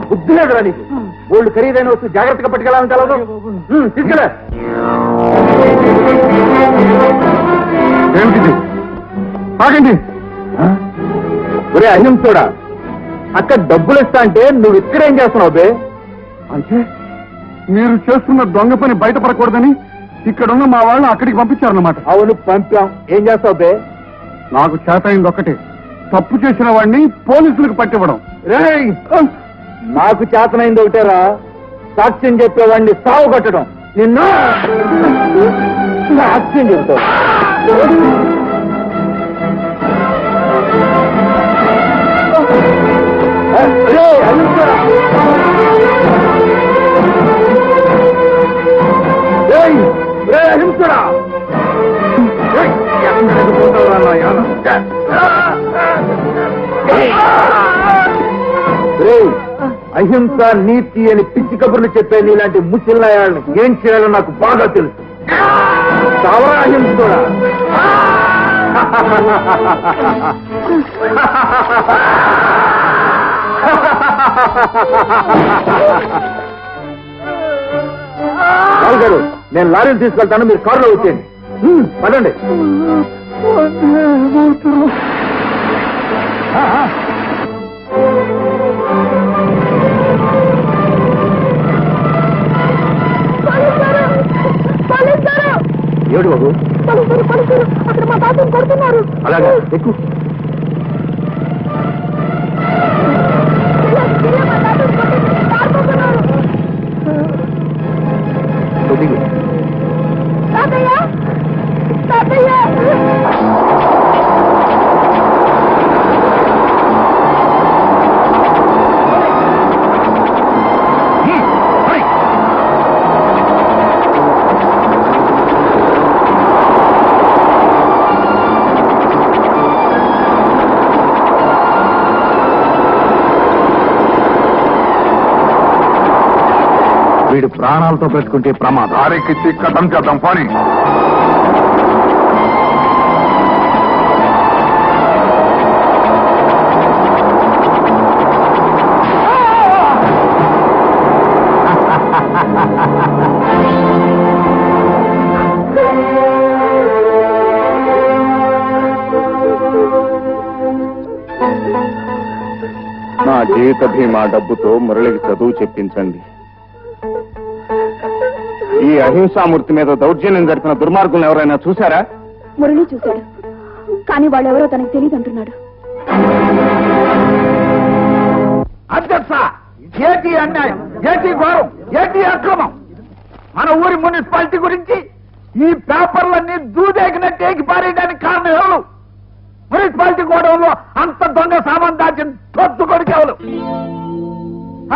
బుద్ధి లేదురా నీకు. వాళ్ళు ఖరీదైన వస్తువు జాగ్రత్తగా పట్టుకెళ్ళాలని తెలదు. తీసుకెళ్ళా. ఏమిటిది? ఆగండి. ఒరే అహింసోడా, అక్కడ డబ్బులు ఇస్తా అంటే నువ్వు ఇక్కడేం చేస్తున్నావు బే? అంటే మీరు చేస్తున్న దొంగ పని బయటపడకూడదని ఇక్కడున్న మా వాళ్ళని అక్కడికి పంపించారన్నమాట. అవును, పంపాం. ఏం చేస్తావు బే? నాకు చేతైంది ఒక్కటే, తప్పు చేసిన వాడిని పోలీసులకు పట్టివ్వడం. నాకు చేతనైంది ఒకటేరా, సాక్ష్యం చెప్పేవాడిని సాగు కట్టడం. నిన్ను సాక్ష్యం చెప్తావు. అహింస నీతి అని పిచ్చి కబుర్లు చెప్పే నీలాంటి ముసలినాయాలను ఏం చేయాలో నాకు బాగా తెలుసు. చావరా అహింసోడా. గారు, నేను లారీని తీసుకెళ్తాను, మీరు కారులో వచ్చేయండి. పదండి. ఏడు బాబు, అక్కడ మా తాతను కొడుతున్నారు. అలాగా, ఎక్కువ వీడు ప్రాణాలతో పెట్టుకుంటే ప్రమాదం. దారికిచ్చి కథం చేద్దాం పని. నా జీవిత బీమా డబ్బుతో మురళికి చదువు చెప్పించండి. ఈ అహింసామూర్తి మీద దౌర్జన్యం జరిపిన దుర్మార్గులను ఎవరైనా చూశారా? మురళి చూశాడు, కానీ వాళ్ళెవరో తనకు తెలియదు అంటున్నాడు. అధ్యక్ష, ఏటి అన్యాయం, ఏటి ఘోరం, ఏటి అక్రమం! మన ఊరి మున్సిపాలిటీ గురించి ఈ పేపర్లన్నీ దూదేకినట్టు ఏకి పారేయడానికి కారణం ఎవరు? మున్సిపాలిటీ గోడౌన్లో అంత దొంగ సామాన్ దాచిన తొత్తు కొడుకు ఎవరు?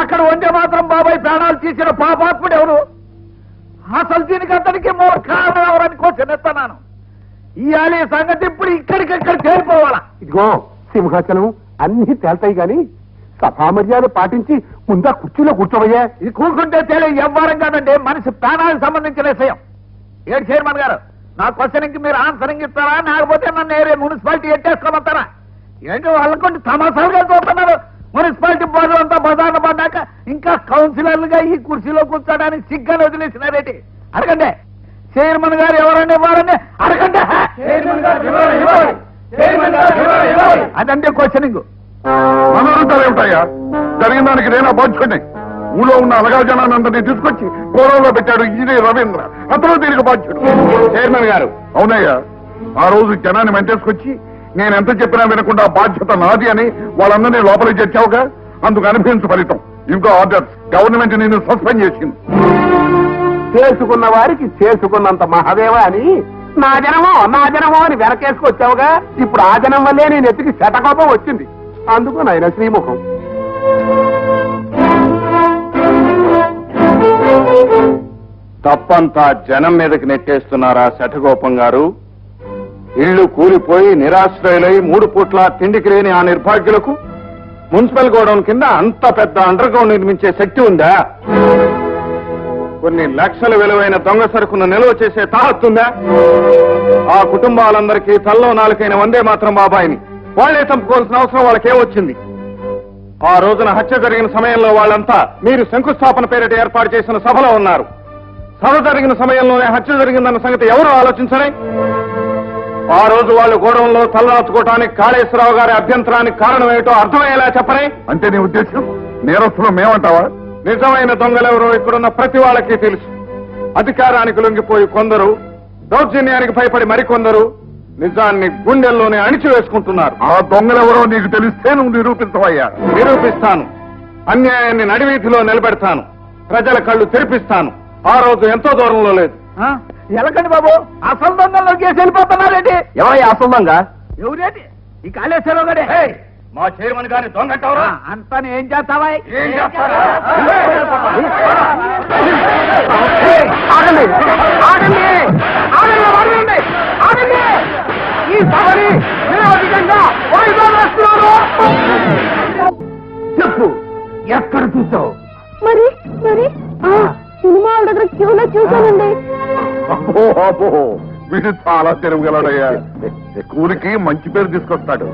అక్కడ వందే మాత్రం బాబాయ్ ప్రాణాలు తీసిన పాపాత్ముడు ఎవరు? అసలు దీనికి అతనికి కారణం ఎవరని క్వశ్చన్ ఎత్తున్నాను. ఇవాళ ఈ సంగతి ఇప్పుడు ఇక్కడికెక్కడ చేరిపోవాలా? ఇదిగో సింహాచలం, అన్ని తేల్తాయి గాని సభామర్యాద పాటించి ముందా కుర్చీలో కూర్చోవయ్యా. ఇది కూర్చుంటే తేలే వ్యవహారం కాదండి, మనిషి ప్రాణాలకు సంబంధించిన విషయం. ఏడు చైర్మన్ గారు, నా క్వశ్చన్కి మీరు ఆన్సరింగ్ ఇస్తారా, లేకపోతే నన్ను ఏరే మున్సిపాలిటీ ఎట్టేసుకోమంటారా? ఏంటి వాళ్ళకుంటే తమాసాలుగా చూస్తున్నారు. మున్సిపాలిటీ బోర్డు అంతా బజార్లు పడ్డాక ఇంకా కౌన్సిలర్లుగా ఈ కుర్చీలో కూర్చోడానికి సిగ్గాలు వదిలేసినారేటి? అడగండి. చైర్మన్ గారు ఎవరండి వారని అడగండి. అదంటే క్వశ్చనింగ్. మనోరంటారేమిటాయా? జరిగిన దానికి నేనా బాధ్యుడిని. ఊళ్ళో ఉన్న అలగా జనానందరినీ తీసుకొచ్చి గౌరవంలో పెట్టాడు ఇదే రవీంద్ర. అతను దీనికి బాధ్యుడు. చైర్మన్ గారు. అవునయ్యా, ఆ రోజు జనాన్ని వెంటేసుకొచ్చి నేను ఎంత చెప్పినా వినకుండా బాధ్యత నాది అని వాళ్ళందరినీ లోపలికి తెచ్చావుగా, అందుకు అనిపించు ఫలితం. ఇంకో ఆర్డర్స్, గవర్నమెంట్ నిన్ను సస్పెండ్ చేసింది. చేసుకున్న వారికి చేసుకున్నంత మహాదేవ అని నా జనమో అని వెనకేసుకొచ్చావుగా. ఇప్పుడు ఆ జనం వల్లే నేను ఎత్తికి శతకోపం వచ్చింది. అందుకు నాయన శ్రీముఖం. తప్పంతా జనం మీదకి నెట్టేస్తున్నారా శఠగోపం గారు? ఇళ్లు కూలిపోయి నిరాశ్రయులై 3 పూట్ల తిండికి లేని ఆ నిర్భాగ్యులకు మున్సిపల్ గోడౌన్ కింద అంత పెద్ద అండర్ గ్రౌండ్ నిర్మించే శక్తి ఉందా? కొన్ని లక్షల విలువైన దొంగ సరుకును నిల్వ చేసే తాహత్తుందా? ఆ కుటుంబాలందరికీ తల్లో నాలుకైన వందే మాత్రం బాబాయిని వాళ్లే చంపుకోవాల్సిన అవసరం వాళ్ళకేమొచ్చింది? ఆ రోజున హత్య జరిగిన సమయంలో వాళ్ళంతా మీరు శంకుస్థాపన పేరిట ఏర్పాటు చేసిన సభలో ఉన్నారు. సభ జరిగిన సమయంలోనే హత్య జరిగిందన్న సంగతి ఎవరు ఆలోచించరే? ఆ రోజు వాళ్ళు గోడౌన్లో తలదాచుకోవటానికి కాళేశ్వరరావు గారి అభ్యంతరానికి కారణం ఏమిటో అర్థమయ్యేలా చెప్పరే? అంటే నీ ఉద్దేశం నేరస్తులు మేమంటావా? నిజమైన దొంగలెవరో ఇక్కడున్న ప్రతి వాళ్ళకి తెలుసు. అధికారానికి లొంగిపోయి కొందరు, దౌర్జన్యానికి భయపడి మరికొందరు నిజాన్ని గుండెల్లోనే అణిచివేసుకుంటున్నారు. ఆ దొంగలెవరో నీకు తెలిస్తే నువ్వు నిరూపించవయ్యా. నిరూపిస్తాను. అన్యాయాన్ని నడివీధిలో నిలబెడతాను. ప్రజల కళ్ళు తెరిపిస్తాను. ఆ రోజు ఎంతో దూరంలో లేదు. ఎలకండి బాబు, అసలు దొంగల్లో కేసు వెళ్ళిపోతున్నారేంటి? ఎవరయ్యా అసలు దొంగ? ఎవరేంటి? ఈ కాళేశ్వరరావు గారే. మా చైర్మన్ గారిని దొంగ అంటావా? అంతా ఏం చేస్తావా? ఏం చేస్తారా? ఆగండి, ఆగండి, ఆగండి, ఆగండి, ఆగండి. ఈ సభని నిరవధికంగా వాయిదా వేస్తున్నారు. చెప్పు, ఎక్కడ చూసావు? మరి మరి సినిమా దగ్గర క్యూలో చూసానండి. అబ్బో అబ్బో, వీడు చాలా తిరగలడయ్యా. ఊరికి మంచి పేరు తీసుకొస్తాడు.